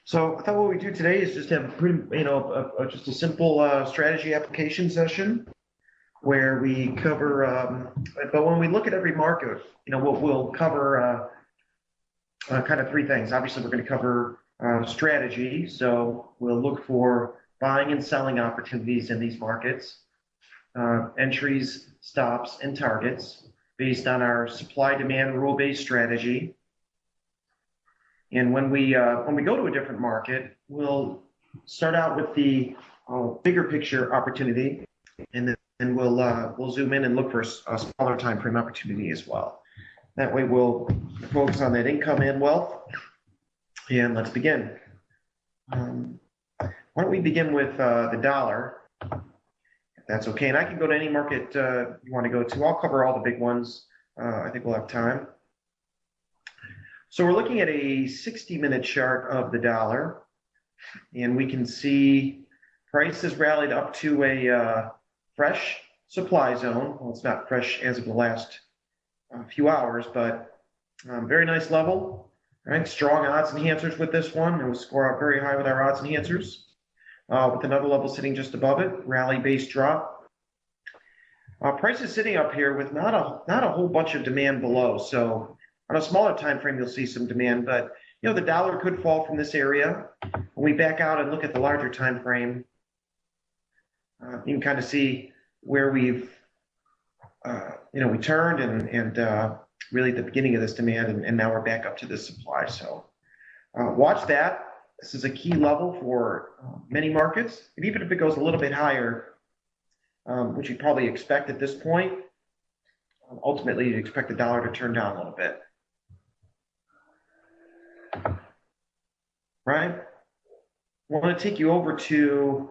So I thought what we do today is just have a pretty, just a simple strategy application session where we cover. But when we look at every market, we'll cover kind of three things. Obviously, we're going to cover strategy. So we'll look for buying and selling opportunities in these markets, entries, stops, and targets based on our supply-demand rule-based strategy. And when we go to a different market, we'll start out with the bigger picture opportunity, and then we'll zoom in and look for a smaller time frame opportunity as well. That way, we'll focus on that income and wealth. And let's begin. Why don't we begin with the dollar, if that's okay? And I can go to any market you want to go to. I'll cover all the big ones. I think we'll have time. So we're looking at a 60-minute chart of the dollar, and we can see price has rallied up to a fresh supply zone. Well, it's not fresh as of the last few hours, but very nice level. Right, strong odds enhancers with this one. It will score out very high with our odds enhancers. With another level sitting just above it, rally-based drop. Price is sitting up here with not a whole bunch of demand below, so on a smaller time frame, you'll see some demand, but the dollar could fall from this area. When we back out and look at the larger time frame, you can kind of see where we've, we turned and really at the beginning of this demand, and now we're back up to this supply. So watch that. This is a key level for many markets, and even if it goes a little bit higher, which you'd probably expect at this point, ultimately you'd expect the dollar to turn down a little bit. Right? I want to take you over to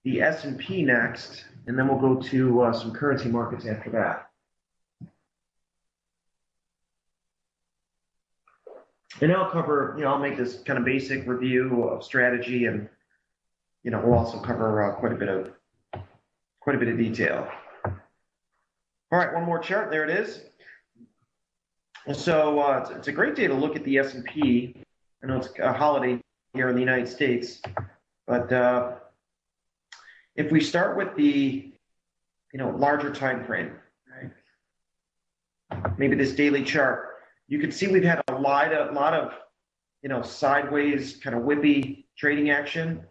the S&P next, and then we'll go to some currency markets after that. And I'll cover, I'll make this kind of basic review of strategy, and we'll also cover quite a bit of detail. All right, one more chart. There it is. So it's a great day to look at the S&P. I know it's a holiday here in the United States, but if we start with the larger time frame, right? Maybe this daily chart, you can see we've had a lot of sideways kind of whippy trading action.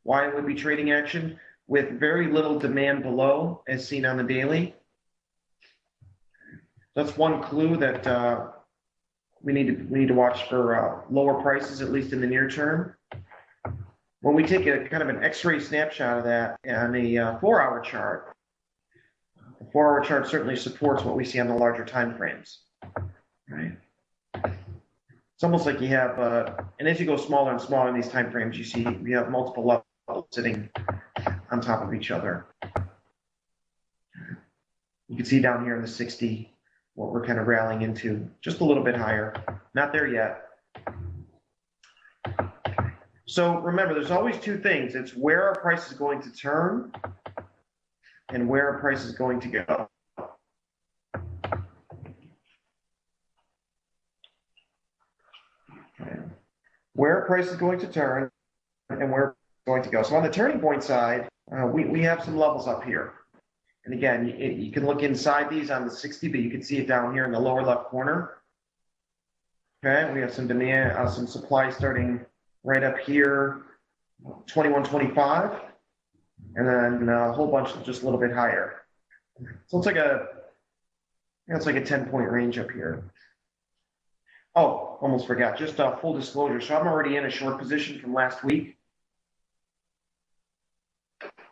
Why whippy trading action? With very little demand below, as seen on the daily. That's one clue that we need to watch for lower prices, at least in the near term. When we take a kind of an X-ray snapshot of that on a 4-hour chart, the 4-hour chart certainly supports what we see on the larger time frames. Right? It's almost like you have, and as you go smaller and smaller in these time frames, you see we have multiple levels sitting on top of each other. You can see down here in the 60. What we're kind of rallying into, just a little bit higher. Not there yet. So remember, there's always two things. It's where our price is going to turn and where our price is going to go. Okay. Where our price is going to turn and where it's going to go. So on the turning point side, we have some levels up here. And again, you can look inside these on the 60, but you can see it down here in the lower left corner. Okay, we have some demand, some supply starting right up here, 21.25, and then a whole bunch just a little bit higher. So it's like a 10-point range up here. Oh, almost forgot. Just full disclosure. So I'm already in a short position from last week.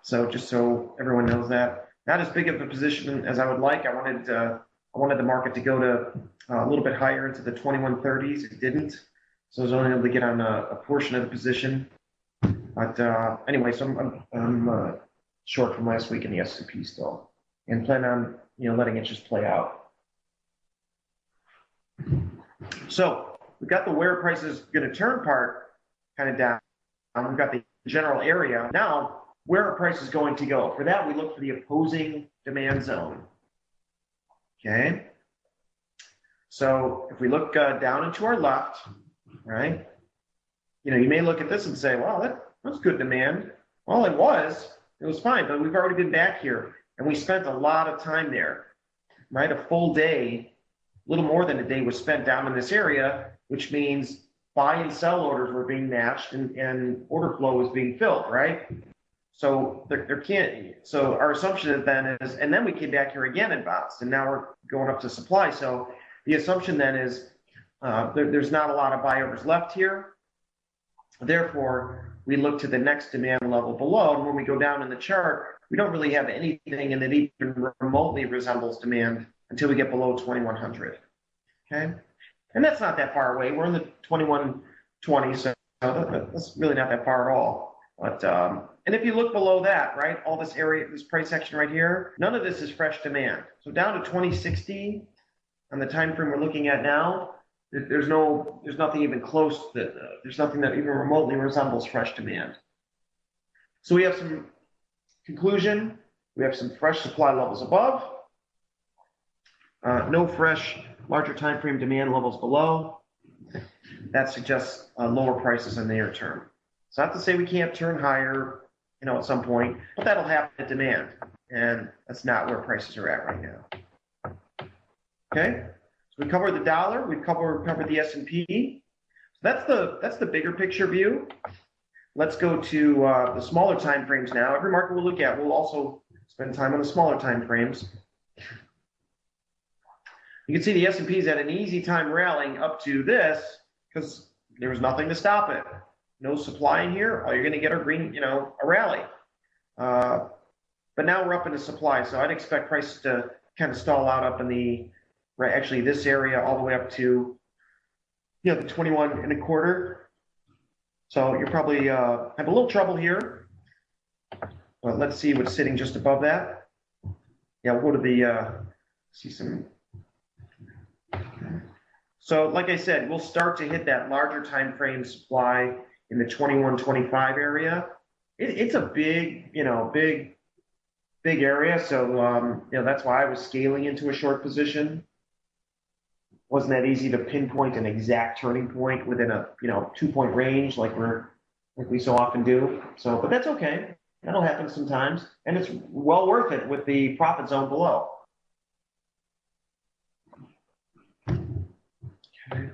So just so everyone knows that. Not as big of a position as I would like. I wanted the market to go to a little bit higher into the 2130s. It didn't, so I was only able to get on a portion of the position. But anyway, so I'm short from last week in the S&P still, and plan on letting it just play out. So we've got the where price is going to turn part kind of down. We've got the general area now. Where our price is going to go. For that, we look for the opposing demand zone. Okay. So if we look down and to our left, right, you may look at this and say, well, that's good demand. Well, it was fine, but we've already been back here and we spent a lot of time there, right? A full day, a little more than a day was spent down in this area, which means buy and sell orders were being matched and order flow was being filled, right? So there can't. So our assumption then is, and then we came back here again and bounced, and now we're going up to supply. So the assumption then is there's not a lot of buy orders left here. Therefore, we look to the next demand level below, and when we go down in the chart, we don't really have anything that even remotely resembles demand until we get below 2100. Okay, and that's not that far away. We're in the 2120, so that's really not that far at all. But and if you look below that, right, all this area, this price action right here, none of this is fresh demand. So down to 2060 on the time frame we're looking at now, there's nothing even close that there's nothing that even remotely resembles fresh demand. So we have some conclusion. We have some fresh supply levels above, no fresh larger time frame demand levels below. That suggests lower prices in the near term. It's not to say we can't turn higher, at some point, but that'll happen at demand, and that's not where prices are at right now. Okay, so we covered the dollar, we've covered the S&P. So that's the bigger picture view. Let's go to the smaller time frames now. Every market we'll look at, we'll also spend time on the smaller time frames. You can see the S&P is at an easy time rallying up to this because there was nothing to stop it. No supply in here. All you're going to get are a rally. But now we're up into supply, so I'd expect prices to kind of stall out up in this area all the way up to, the 21.25. So you're probably have a little trouble here. But let's see what's sitting just above that. Yeah, we'll go to the see some. So like I said, we'll start to hit that larger time frame supply in the 21-25 area. It's a big area. So that's why I was scaling into a short position. Wasn't that easy to pinpoint an exact turning point within a 2-point range like we so often do. So, but that's okay. That'll happen sometimes, and it's well worth it with the profit zone below. Okay.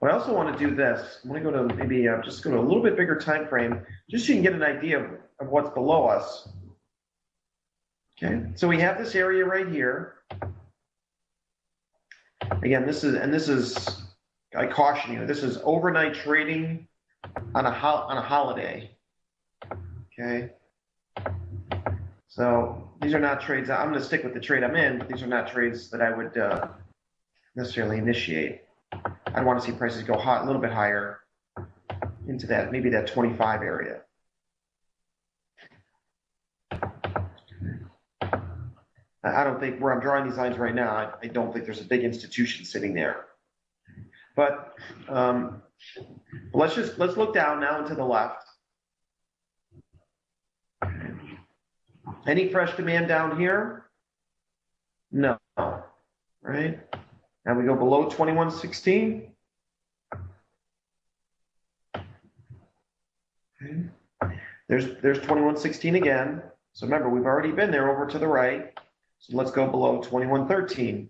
But I also want to do this. I'm going to go to maybe just go to a little bit bigger time frame, just so you can get an idea of what's below us. Okay, so we have this area right here. Again, this is I caution you. This is overnight trading on a holiday. Okay, so these are not trades. I'm going to stick with the trade I'm in, but these are not trades that I would necessarily initiate. I want to see prices go hot, a little bit higher into that, maybe that 25 area. I don't think where I'm drawing these lines right now, I don't think there's a big institution sitting there. But let's look down now and to the left. Any fresh demand down here? No, right? Now we go below 2116. Okay. There's 2116 again. So remember, we've already been there over to the right. So let's go below 2113.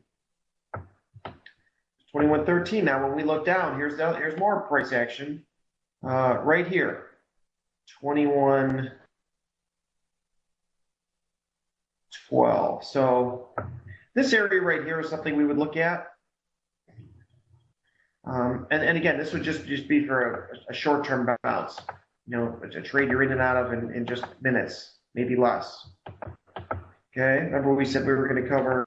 2113. Now when we look down, here's more price action. Right here. 2112. So this area right here is something we would look at. And again, this would just be for a short-term bounce, a trade you're in and out of in just minutes, maybe less. Okay, remember we said we were going to cover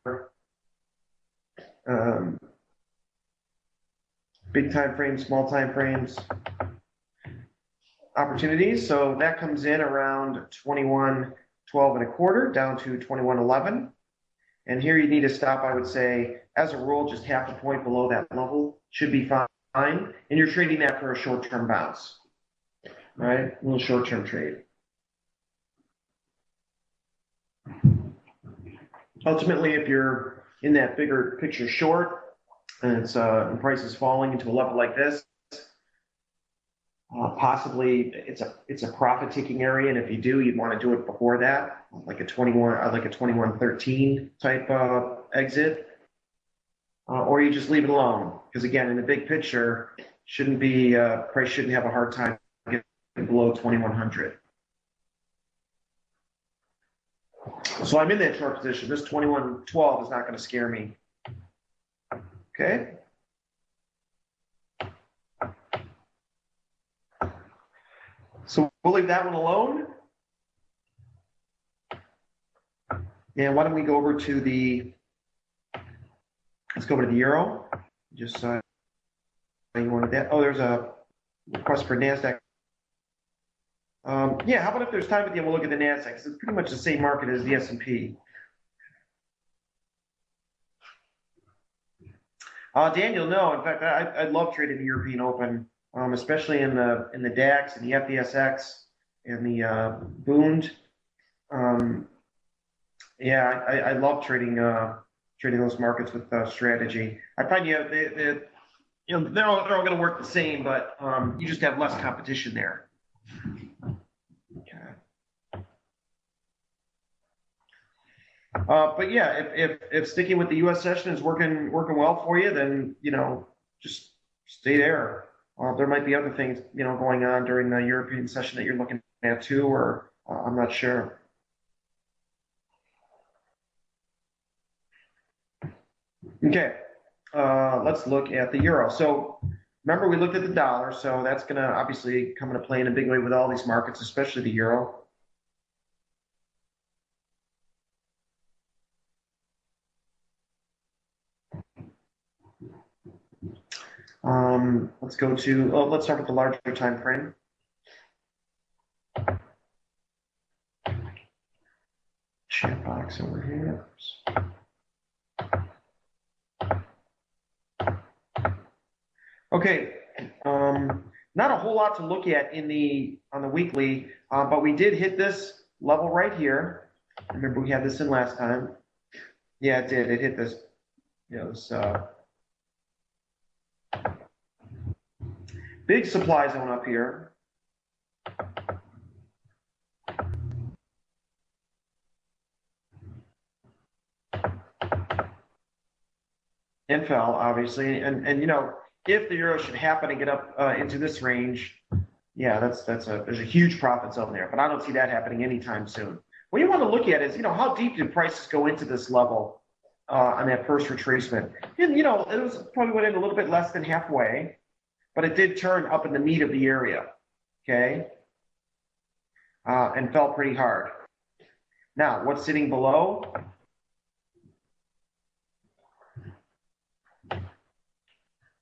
big time frames, small time frames, opportunities. So that comes in around 2112.25 down to 2111. And here you need to stop, I would say, as a rule, just half a point below that level should be fine. And you're trading that for a short-term bounce, right? A little short-term trade. Ultimately, if you're in that bigger picture short and it's and price is falling into a level like this, Possibly it's a profit taking area, and if you do, you'd want to do it before that, like a 2113 type exit, or you just leave it alone. Because again, in the big picture, shouldn't be price shouldn't have a hard time getting below 2100. So I'm in that short position. This 2112 is not going to scare me. Okay. So we'll leave that one alone. And why don't we go over to let's go over to the euro. Just you wanted that. Oh, there's a request for NASDAQ. Yeah, how about if there's time at the end, we'll look at the NASDAQ, because it's pretty much the same market as the S&P. Daniel, no. In fact, I love trading the European Open, especially in the DAX and the FDSX and the Bund. Yeah, I love trading those markets with strategy. I find they're all going to work the same, but you just have less competition there. Okay. But yeah, if sticking with the U.S. session is working well for you, then just stay there. There might be other things going on during the European session that you're looking at too, or I'm not sure. Okay, let's look at the euro. So remember, we looked at the dollar, so that's going to obviously come into play in a big way with all these markets, especially the euro. Let's go to, let's start with the larger time frame. Chat box over here. Okay, not a whole lot to look at on the weekly, but we did hit this level right here. Remember, we had this in last time. Yeah, it did. It hit this, this big supply zone up here. And fell, obviously, and if the euro should happen to get up into this range, yeah, there's a huge profit zone there, but I don't see that happening anytime soon. What you want to look at is, how deep did prices go into this level on that first retracement? And it was probably went in a little bit less than halfway, but it did turn up in the meat of the area, okay, and fell pretty hard. Now, what's sitting below?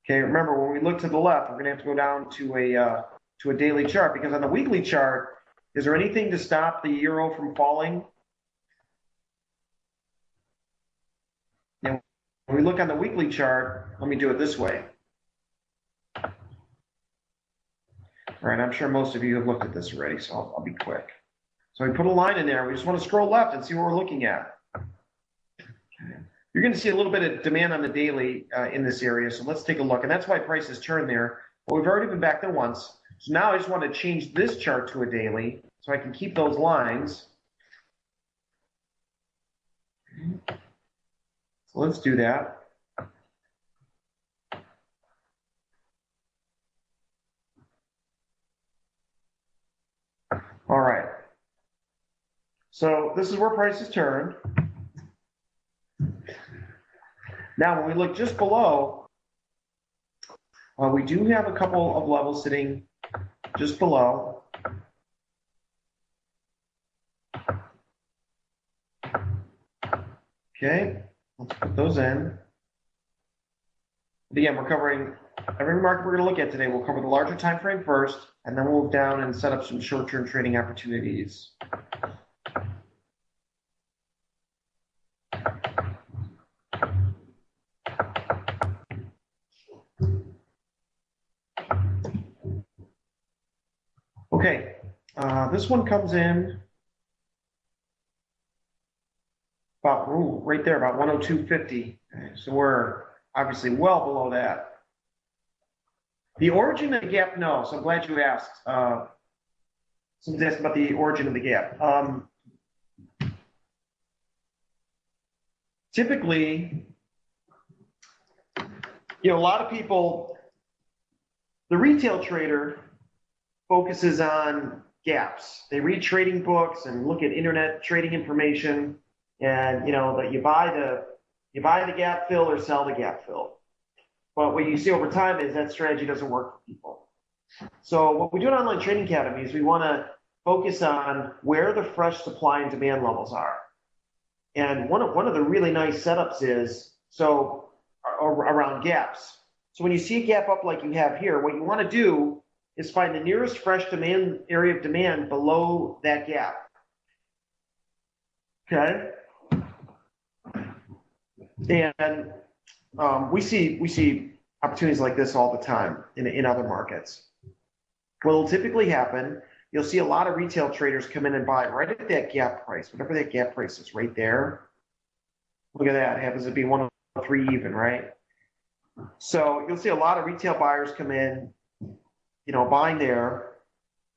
Okay, remember, when we look to the left, we're going to have to go down to a daily chart, because on the weekly chart, is there anything to stop the euro from falling? Now, when we look on the weekly chart, let me do it this way. All right, I'm sure most of you have looked at this already, so I'll be quick. So we put a line in there. We just want to scroll left and see what we're looking at. Okay. You're going to see a little bit of demand on the daily in this area, so let's take a look. And that's why prices turn there. But we've already been back there once. So now I just want to change this chart to a daily so I can keep those lines. So let's do that. All right. So this is where prices turn. Now, when we look just below, we do have a couple of levels sitting just below. Okay, let's put those in. But again, we're covering every market we're going to look at today. We'll cover the larger time frame first, and then we'll move down and set up some short-term trading opportunities. Okay, this one comes in about right there, about 102.50. So we're obviously well below that. The origin of the gap, no. So I'm glad you asked. Someone's asked about the origin of the gap. Typically, a lot of people, the retail trader focuses on gaps. They read trading books and look at internet trading information, and that you buy the gap fill or sell the gap fill. But what you see over time is that strategy doesn't work for people. So what we do in Online Trading Academy is we want to focus on where the fresh supply and demand levels are. And one of the really nice setups is around gaps. So when you see a gap up like you have here, what you want to do is find the nearest fresh demand area of demand below that gap. Okay. And we see opportunities like this all the time in other markets. What will typically happen, you'll see a lot of retail traders come in and buy right at that gap price, whatever that gap price is right there. Look at that, it happens to be 103 even, right? So you'll see a lot of retail buyers come in, buying there,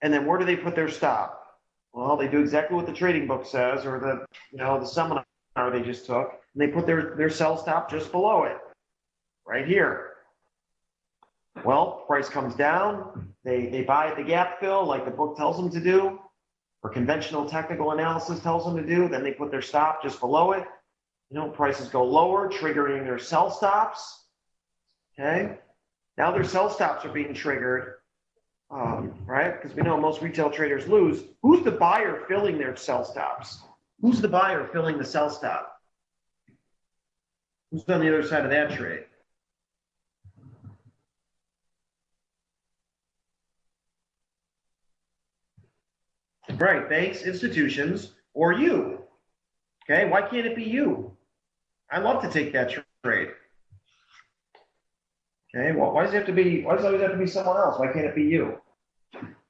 and then where do they put their stop? Well, they do exactly what the trading book says, or the seminar they just took, and they put their sell stop just below it, right here. Well, price comes down, they buy at the gap fill like the book tells them to do, or conventional technical analysis tells them to do, then they put their stop just below it. Prices go lower, triggering their sell stops. Okay, now their sell stops are being triggered, right? Because we know most retail traders lose. Who's the buyer filling their sell stops? Who's the buyer filling the sell stop? Who's on the other side of that trade? Right, banks, institutions, or you. Okay, why can't it be you? I love to take that trade. Okay, well, why does it always have to be someone else? Why can't it be you?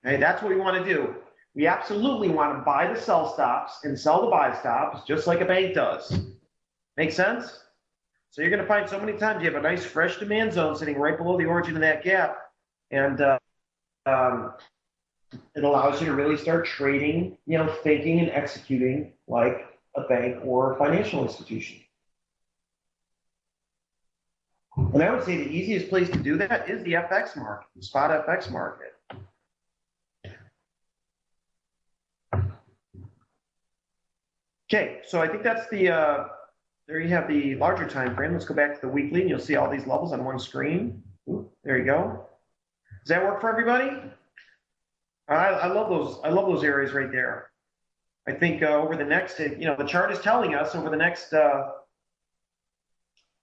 Okay, that's what we want to do. We absolutely want to buy the sell stops and sell the buy stops, just like a bank does. Make sense? So you're going to find so many times you have a nice fresh demand zone sitting right below the origin of that gap, and it allows you to really start trading, thinking and executing like a bank or a financial institution. And I would say the easiest place to do that is the FX market, the spot FX market. Okay, so I think that's there you have the larger time frame. Let's go back to the weekly, and you'll see all these levels on one screen. Ooh, there you go. Does that work for everybody? I love those areas right there. I think over the next, the chart is telling us over the next, a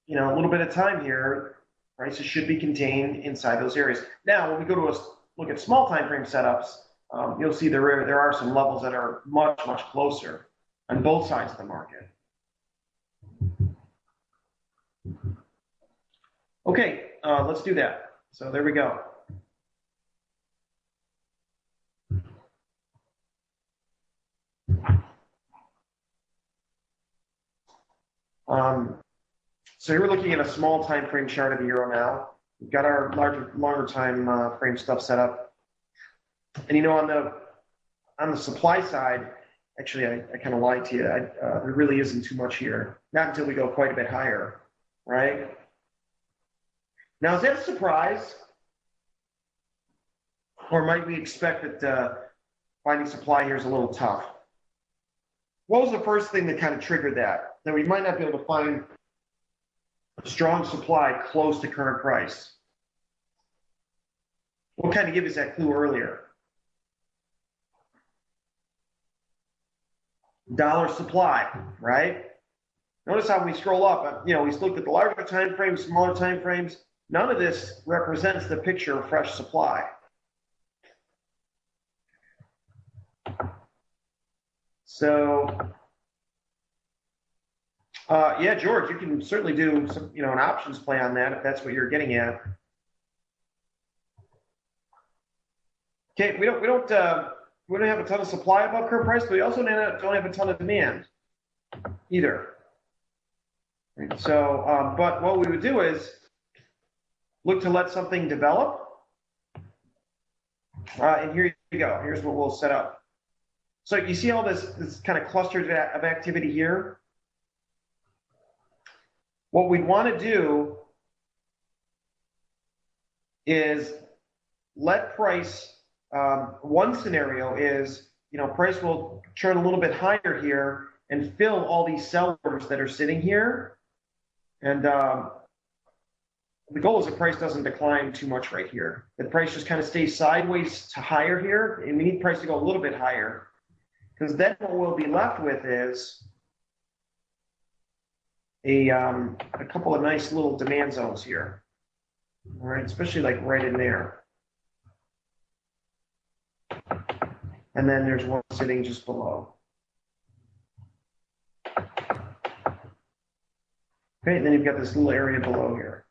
little bit of time here, prices should be contained inside those areas. Now, when we go to look at small time frame setups, you'll see there are some levels that are much, much closer on both sides of the market. Okay, let's do that. So there we go. So here we're looking at a small time frame chart of the euro now. We've got our longer time frame stuff set up. And on the supply side, actually I kind of lied to you. There really isn't too much here. Not until we go quite a bit higher, right? Now, is that a surprise? Or might we expect that finding supply here is a little tough? What was the first thing that kind of triggered that? That we might not be able to find a strong supply close to current price. What kind of give us that clue earlier? Dollar supply, right? Notice how we scroll up, we looked at the larger time frames, smaller time frames. None of this represents the picture of fresh supply. So, yeah, George, you can certainly do some, an options play on that if that's what you're getting at. Okay, we don't have a ton of supply above current price, but we also don't have a ton of demand either. So, but what we would do is look to let something develop, And here you go. Here's what we'll set up. So you see all this kind of cluster of activity here? What we want to do is let price, one scenario is, price will turn a little bit higher here and fill all these sellers that are sitting here. And the goal is the price doesn't decline too much right here. The price just kind of stays sideways to higher here, and we need price to go a little bit higher, because then what we'll be left with is a couple of nice little demand zones here, all right, especially like right in there. And then there's one sitting just below. Okay, and then you've got this little area below here.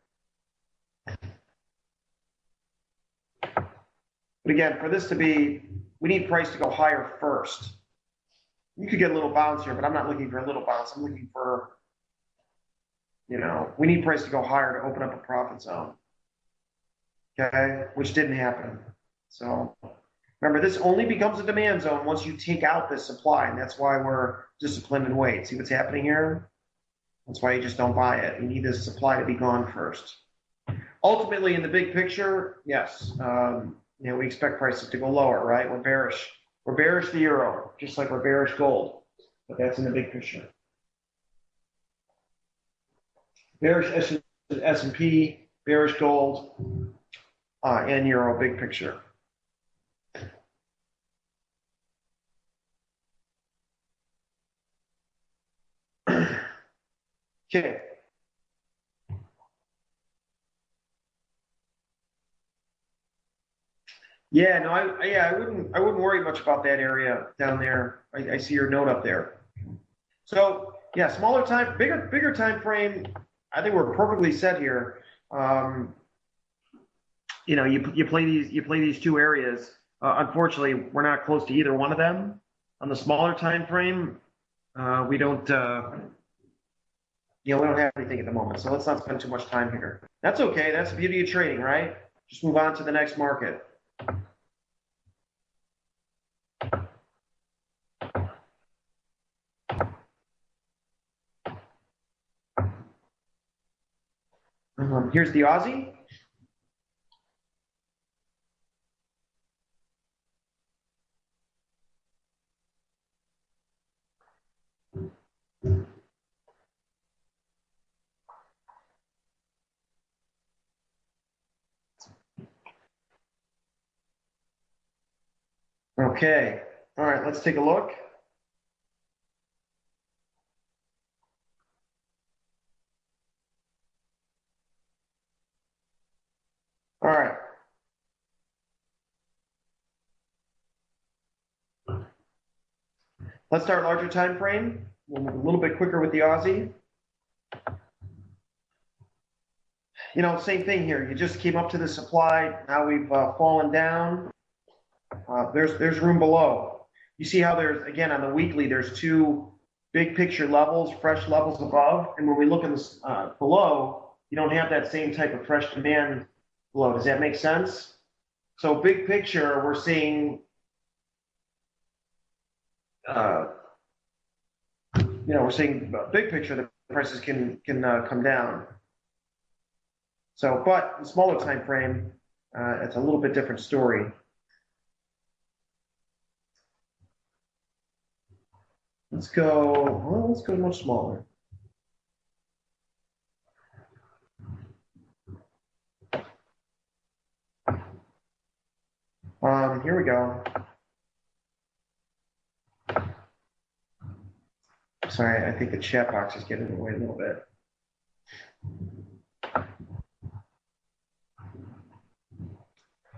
But again, for this to be, we need price to go higher first. You could get a little bounce here, but I'm not looking for a little bounce. I'm looking for, we need price to go higher to open up a profit zone. Okay, which didn't happen. So remember, this only becomes a demand zone once you take out this supply, and that's why we're disciplined and wait. See what's happening here? That's why you just don't buy it. You need this supply to be gone first. Ultimately, in the big picture, yes, we expect prices to go lower, right? We're bearish. We're bearish the euro, just like we're bearish gold, but that's in the big picture. Bearish S&P, bearish gold, and euro, big picture. Okay. Yeah, no, I wouldn't worry much about that area down there. I see your note up there. So yeah, bigger time frame. I think we're perfectly set here. You play these two areas. Unfortunately, we're not close to either one of them. On the smaller time frame, we don't have anything at the moment. So let's not spend too much time here. That's okay. That's the beauty of trading, right? Just move on to the next market. Here's the Aussie. Okay. All right, let's take a look. All right. Let's start larger time frame. We'll move a little bit quicker with the Aussie. Same thing here. You just came up to the supply. Now we've fallen down. There's room below. You see how there's, again, on the weekly, there's two big picture levels, fresh levels above. And when we look in this below, you don't have that same type of fresh demand below. Does that make sense? So big picture, we're seeing, big picture, the prices can come down. So, but in smaller time frame, it's a little bit different story. Let's go much smaller. Here we go. Sorry, I think the chat box is getting in the way a little bit.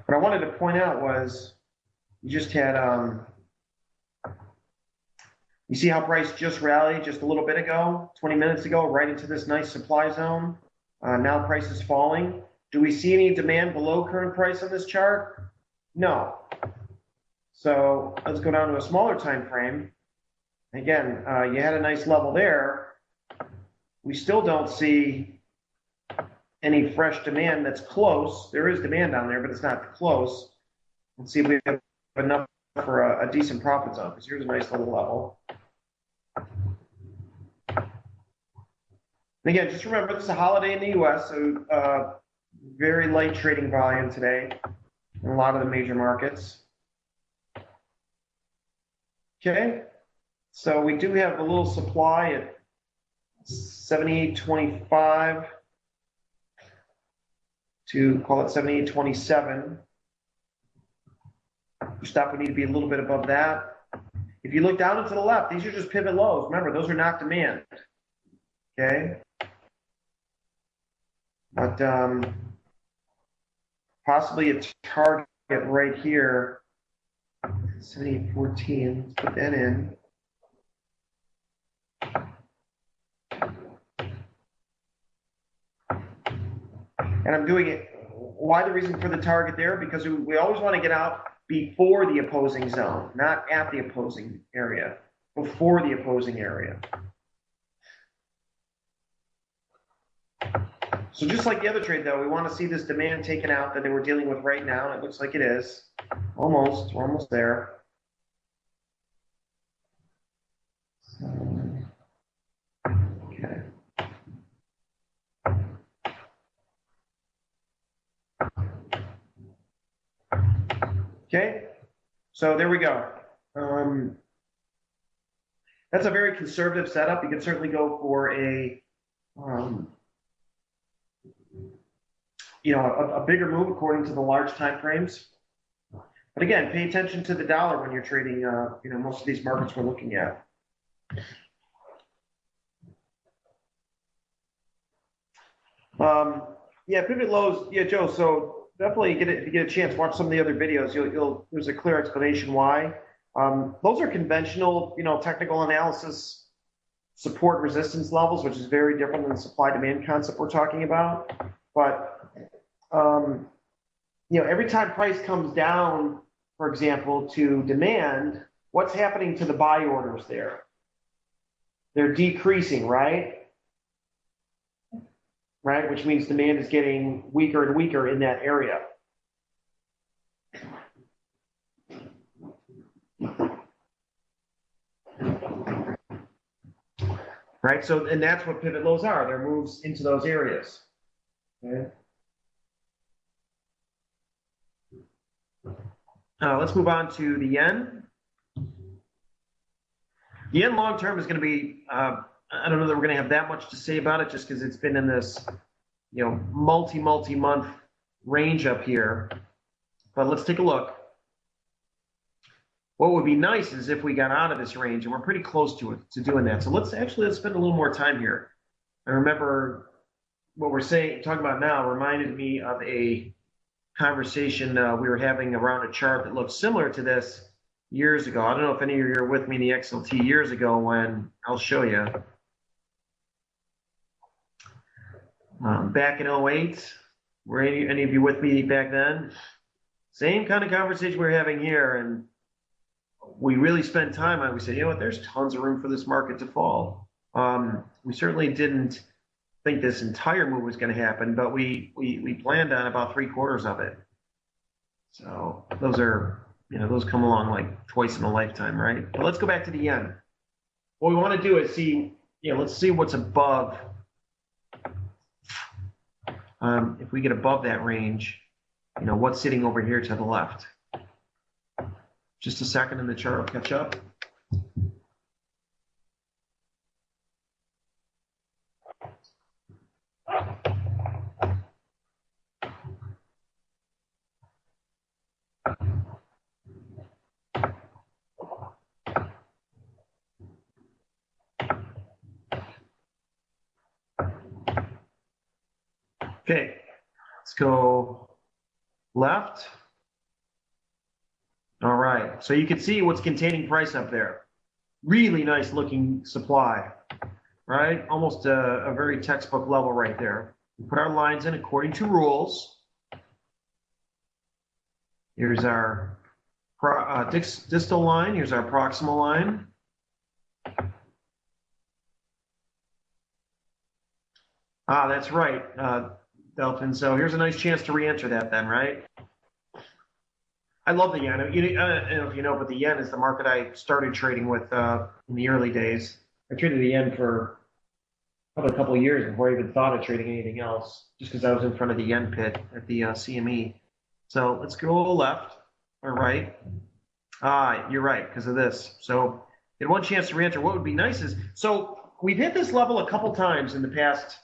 What I wanted to point out was you just had, you see how price just rallied just a little bit ago, 20 minutes ago, right into this nice supply zone. Now price is falling. Do we see any demand below current price on this chart? No. So let's go down to a smaller time frame. Again, you had a nice level there. We still don't see any fresh demand that's close. There is demand down there, but it's not close. and see if we have enough for a decent profit zone, because here's a nice little level. And again, just remember, this is a holiday in the U.S., so very light trading volume today in a lot of the major markets. Okay, so we do have a little supply at 78.25 to call it 78.27. Stop would need to be a little bit above that. If you look down and to the left, these are just pivot lows. Remember, those are not demand. Okay, but possibly a target right here, 78.14. Let's put that in. And I'm doing it. Why the reason for the target there? Because we always want to get out before the opposing zone, not at the opposing area, before the opposing area. So just like the other trade, though, we want to see this demand taken out that they were dealing with right now. And it looks like it is. Almost. We're almost there. Okay. Okay. So there we go. That's a very conservative setup. You can certainly go for a bigger move according to the large time frames. But again, pay attention to the dollar when you're trading, most of these markets we're looking at. Yeah, pivot lows. Yeah, Joe. So definitely if you get a chance, watch some of the other videos. There's a clear explanation why. Those are conventional, technical analysis support resistance levels, which is very different than the supply demand concept we're talking about. But every time price comes down, for example, to demand, what's happening to the buy orders there? They're decreasing, right? Right, which means demand is getting weaker and weaker in that area. Right, so, and that's what pivot lows are. They're moves into those areas. Okay. Let's move on to the yen. The yen long term is going to be, I don't know that we're going to have that much to say about it just because it's been in this, multi-month range up here. But let's take a look. What would be nice is if we got out of this range, and we're pretty close to doing that. So let's spend a little more time here. I remember what we're talking about now reminded me of a conversation we were having around a chart that looked similar to this years ago. I don't know if any of you were with me in the XLT years ago when I'll show you. Back in 08, were any of you with me back then? Same kind of conversation we're having here, and we really spent time on it. We said, there's tons of room for this market to fall. We certainly didn't think this entire move was going to happen, but we planned on about 3/4 of it. So those are, those come along like twice in a lifetime, right? But let's go back to the yen. What we want to do is see, let's see what's above. If we get above that range, what's sitting over here to the left. Just a second and the chart will catch up. Okay, let's go left. All right, so you can see what's containing price up there. Really nice looking supply, right? Almost a very textbook level right there. We put our lines in according to rules. Here's our distal line. Here's our proximal line. That's right, Delphin. So here's a nice chance to re-enter that then, right? I love the yen. I don't know if you know, but the yen is the market I started trading with in the early days. I traded the yen for probably a couple of years before I even thought of trading anything else, just because I was in front of the yen pit at the CME. So let's go left or right. Ah, you're right, because of this. So in one chance to re-enter. What would be nice is, so we've hit this level a couple times in the past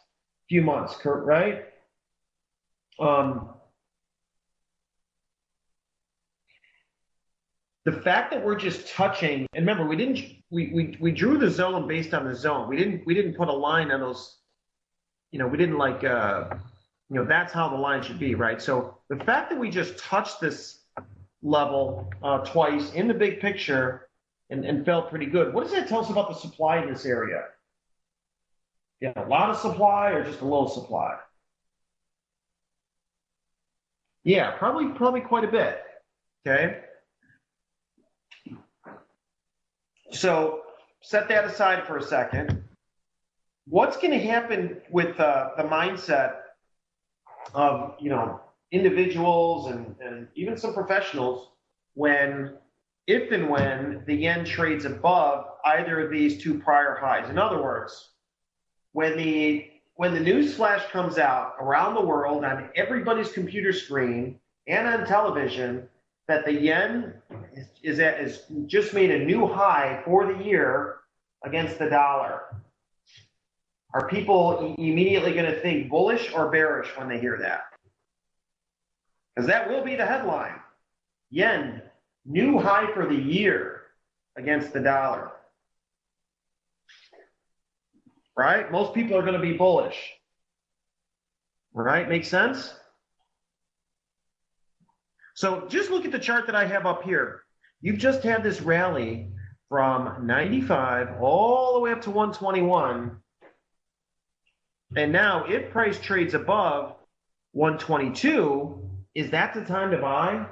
few months, Kurt, right? Um, the fact that we're just touching, and remember, we drew the zone based on the zone. We didn't put a line on those, we didn't like that's how the line should be, right? So the fact that we just touched this level twice in the big picture and felt pretty good. What does that tell us about the supply in this area? Yeah, a lot of supply or just a little supply? Yeah, probably quite a bit. Okay. So set that aside for a second. What's going to happen with the mindset of individuals and even some professionals when if and when the yen trades above either of these two prior highs? In other words, when the news flash comes out around the world on everybody's computer screen and on television that the yen is just made a new high for the year against the dollar, are people immediately going to think bullish or bearish when they hear that? Because that will be the headline. Yen, new high for the year against the dollar. Right? Most people are going to be bullish. Right? Makes sense? So just look at the chart that I have up here. You've just had this rally from 95 all the way up to 121. And now if price trades above 122, is that the time to buy?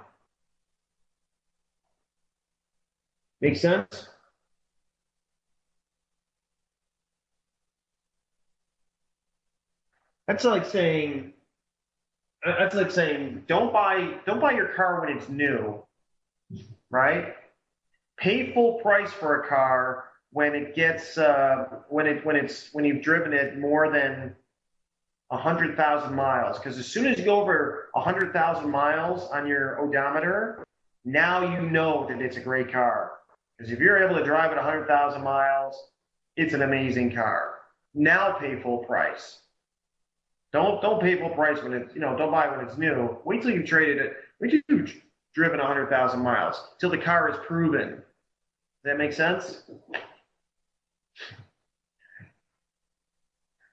Make sense? That's like saying don't buy your car when it's new, right? Pay full price for a car when it gets when you've driven it more than 100,000 miles. Because as soon as you go over 100,000 miles on your odometer, now you know that it's a great car. Because if you're able to drive it 100,000 miles, it's an amazing car. Now pay full price. Don't pay full price when it's don't buy when it's new. Wait till you've traded it. Wait till you've driven 100,000 miles till the car is proven. Does that make sense?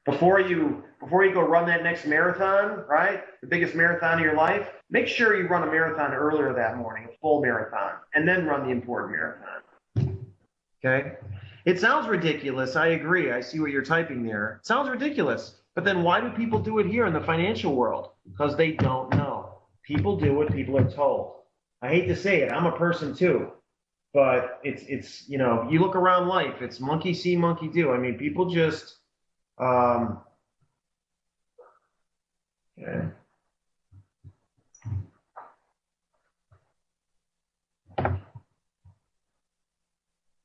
Before you go run that next marathon, right? The biggest marathon of your life, make sure you run a marathon earlier that morning, a full marathon, and then run the important marathon. Okay? It sounds ridiculous. I agree. I see what you're typing there. It sounds ridiculous. But then why do people do it here in the financial world? Because they don't know. People do what people are told. I hate to say it. I'm a person too. But it's you look around life, it's monkey see, monkey do. I mean, people just yeah.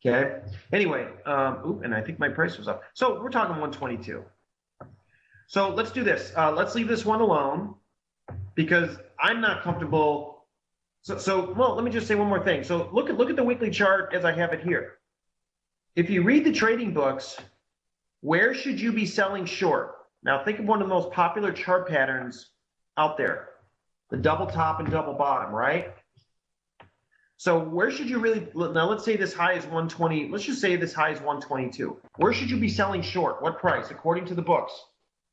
Okay. Anyway, and I think my price was up. So we're talking 122. So let's do this. Let's leave this one alone because I'm not comfortable. Well, let me just say one more thing. So look at the weekly chart as I have it here. If you read the trading books, where should you be selling short? Now think of one of the most popular chart patterns out there, the double top and double bottom, right? So where should you really, now let's say this high is 120, let's just say this high is 122. Where should you be selling short? What price, according to the books?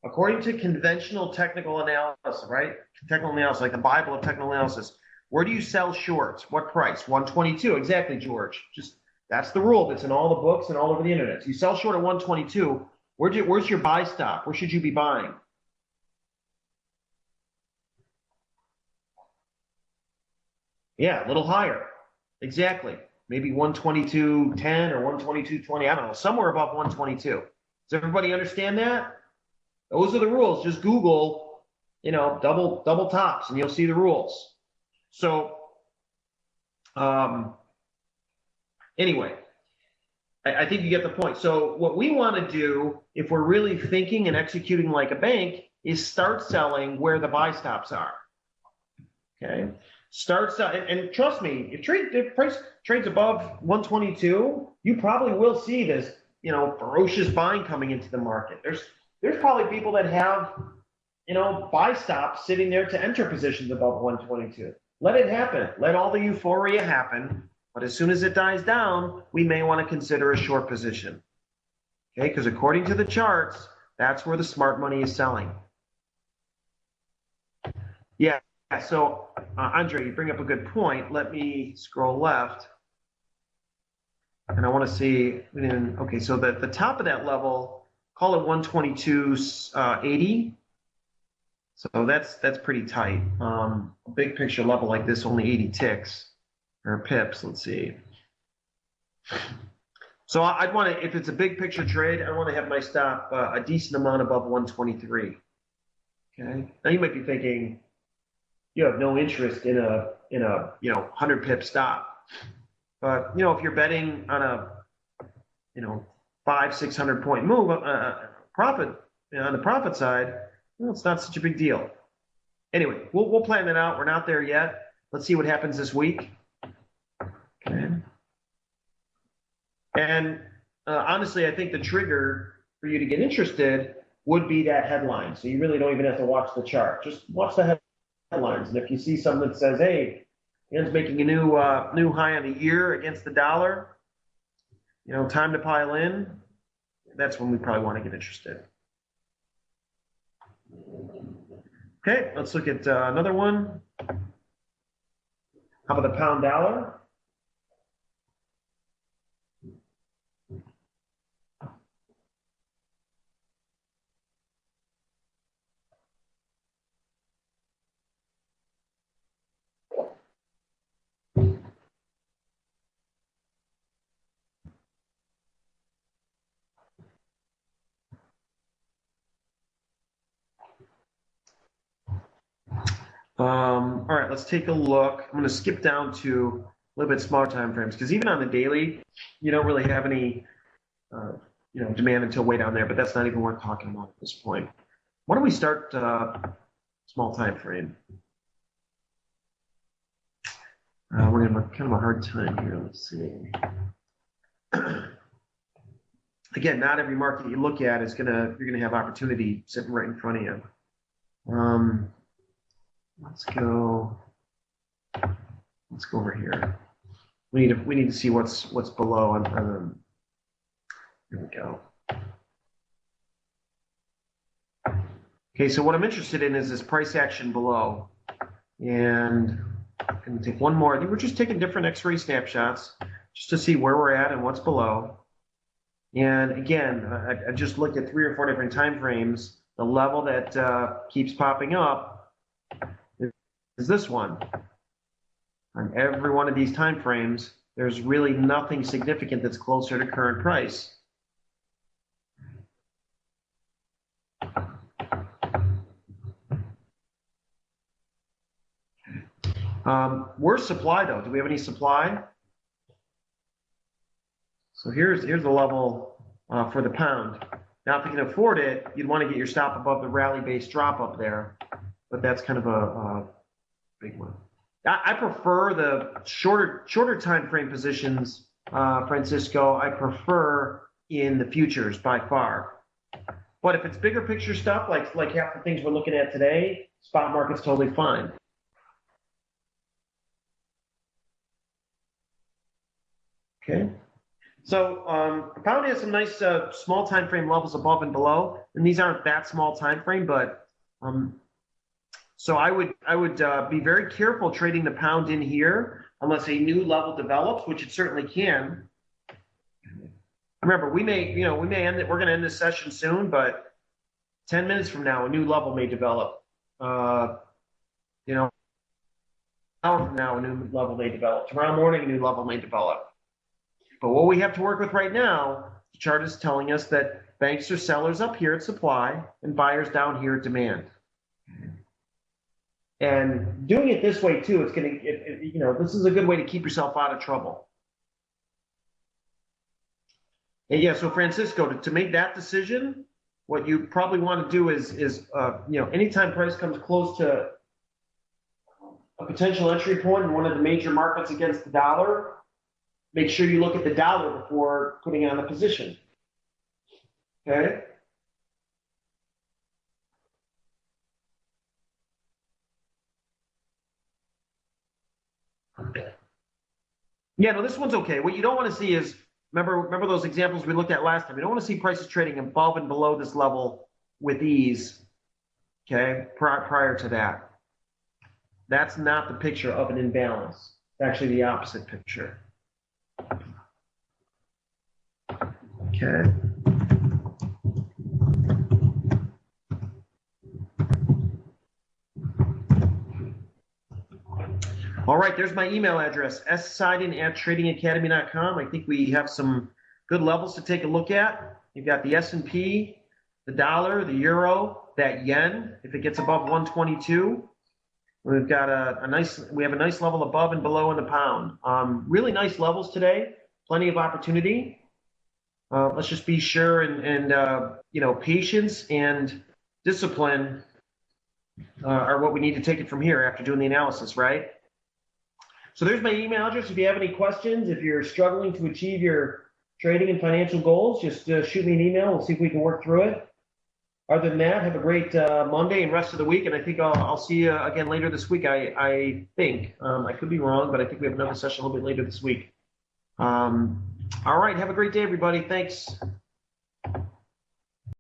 According to conventional technical analysis, right? Technical analysis, like the Bible of technical analysis. Where do you sell short? What price? 122, exactly, George. Just, that's the rule that's in all the books and all over the internet. So you sell short at 122, where's your buy stop? Where should you be buying? Yeah, a little higher. Exactly. Maybe 122.10 or 122.20. I don't know, somewhere above 122. Does everybody understand that? Those are the rules. Just Google, double tops, and you'll see the rules. So Anyway, I think you get the point. So what we want to do, if we're really thinking and executing like a bank, is start selling where the buy stops are. Okay, start selling, and trust me, if price trades above 122, you probably will see this, ferocious buying coming into the market. There's probably people that have, buy stops sitting there to enter positions above 122. Let it happen. Let all the euphoria happen. But as soon as it dies down, we may want to consider a short position. Okay, because according to the charts, that's where the smart money is selling. Yeah, so Andre, you bring up a good point. Let me scroll left. And I want to see, okay, so the top of that level, call it 122.80. So that's pretty tight. A big picture level like this, only 80 ticks or pips. Let's see. So I'd want to, if it's a big picture trade, I want to have my stop a decent amount above 123. Okay. Now you might be thinking you have no interest in a 100 pip stop, but if you're betting on a 500-600 point move profit on the profit side, well, it's not such a big deal. Anyway, we'll plan that out. We're not there yet. Let's see what happens this week. Okay. And honestly, I think the trigger for you to get interested would be that headline. So you really don't even have to watch the chart. Just watch the headlines. And if you see something that says, hey, it's making a new high on the year against the dollar, time to pile in, that's when we probably want to get interested. Okay, let's look at another one. How about the pound dollar? All right, let's take a look. I'm going to skip down to a little bit smaller time frames because even on the daily, you don't really have any, demand until way down there. But that's not even worth talking about at this point. Why don't we start small time frame? We're going to have kind of a hard time here. Let's see. Again, not every market you look at is you're gonna have opportunity sitting right in front of you. Let's go over here. We need to see what's below. Here we go. Okay, so what I'm interested in is this price action below, and I'm going to take one more. I think we're just taking different X-ray snapshots just to see where we're at and what's below. And again, I just looked at 3 or 4 different time frames. The level that keeps popping up is this one. On every one of these time frames, there's really nothing significant that's closer to current price. Where's supply though? Do we have any supply? So here's the level for the pound. Now, if you can afford it, you'd want to get your stop above the rally-based drop up there, but that's kind of a big one. I prefer the shorter time frame positions, Francisco. I prefer in the futures by far. But if it's bigger picture stuff, like half the things we're looking at today, spot market's totally fine. Okay. So pound has some nice small time frame levels above and below, and these aren't that small time frame, but so I would be very careful trading the pound in here unless a new level develops, which it certainly can. Remember, we may end it. We're going to end this session soon, but 10 minutes from now, a new level may develop. An hour from now, a new level may develop. Tomorrow morning, a new level may develop. But what we have to work with right now, the chart is telling us that banks are sellers up here at supply and buyers down here at demand. And doing it this way too, this is a good way to keep yourself out of trouble. And yeah, so Francisco, to make that decision, what you probably want to do is anytime price comes close to a potential entry point in one of the major markets against the dollar, make sure you look at the dollar before putting on the position. Okay? Yeah, no, this one's okay. What you don't want to see is, remember those examples we looked at last time. You don't want to see prices trading above and below this level with ease, okay, prior to that. That's not the picture of an imbalance. It's actually the opposite picture. Okay. All right, there's my email address, sseiden@tradingacademy.com. I think we have some good levels to take a look at. You've got the S&P, the dollar, the euro, that yen, if it gets above 122. We've got we have a nice level above and below in the pound. Really nice levels today, plenty of opportunity. Let's just be sure and patience and discipline are what we need to take it from here after doing the analysis, right? So there's my email address. If you have any questions, if you're struggling to achieve your trading and financial goals, just shoot me an email. We'll see if we can work through it. Other than that, have a great Monday and rest of the week. And I think I'll see you again later this week. I think. I could be wrong, but I think we have another session a little bit later this week. All right. Have a great day, everybody. Thanks.